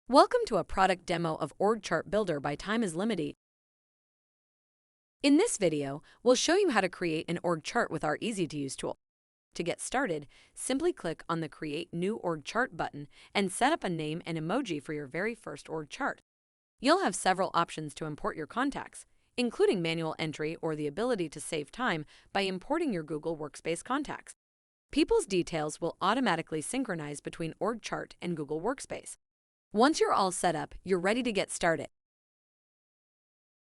Welcome to a product demo of Org Chart Builder by Time is Limited. In this video, we'll show you how to create an org chart with our easy-to-use tool. To get started, simply click on the Create New Org Chart button and set up a name and emoji for your very first org chart. You'll have several options to import your contacts, including manual entry or the ability to save time by importing your Google Workspace contacts. People's details will automatically synchronize between Org Chart and Google Workspace. Once you're all set up, you're ready to get started.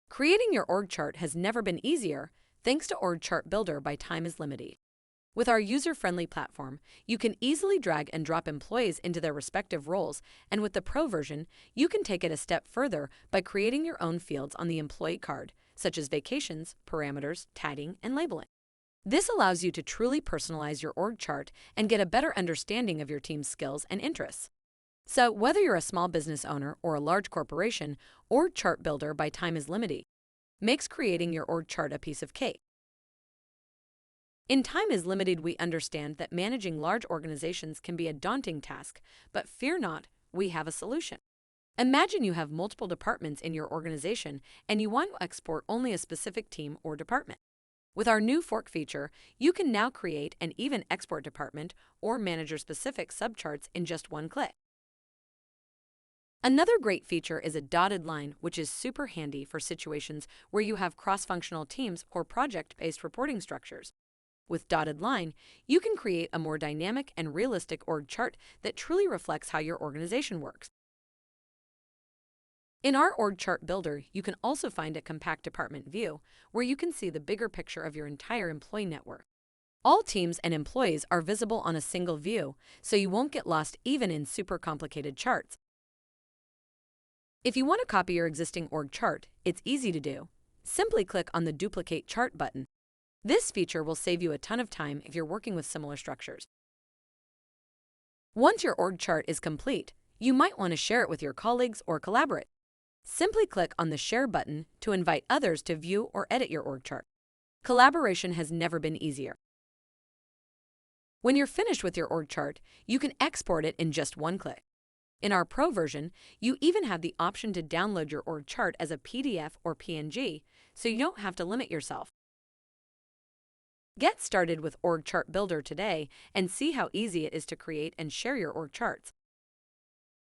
Creating your org chart has never been easier thanks to Org Chart Builder by Time is Limited. With our user-friendly platform, you can easily drag and drop employees into their respective roles, and with the Pro version, you can take it a step further by creating your own fields on the employee card, such as vacations, parameters, tagging, and labeling. This allows you to truly personalize your org chart and get a better understanding of your team's skills and interests. So, whether you're a small business owner or a large corporation, Org Chart Builder by Time is Limited makes creating your org chart a piece of cake. In Time is Limited, we understand that managing large organizations can be a daunting task, but fear not, we have a solution. Imagine you have multiple departments in your organization and you want to export only a specific team or department. With our new Fork feature, you can now create and even export department or manager-specific subcharts in just one click. Another great feature is a dotted line, which is super handy for situations where you have cross-functional teams or project-based reporting structures. With dotted line, you can create a more dynamic and realistic org chart that truly reflects how your organization works. In our Org Chart Builder, you can also find a compact department view where you can see the bigger picture of your entire employee network. All teams and employees are visible on a single view, so you won't get lost even in super complicated charts. If you want to copy your existing org chart, it's easy to do. Simply click on the Duplicate Chart button. This feature will save you a ton of time if you're working with similar structures. Once your org chart is complete, you might want to share it with your colleagues or collaborate. Simply click on the Share button to invite others to view or edit your org chart. Collaboration has never been easier. When you're finished with your org chart, you can export it in just one click. In our Pro version, you even have the option to download your org chart as a PDF or PNG, so you don't have to limit yourself. Get started with Org Chart Builder today and see how easy it is to create and share your org charts.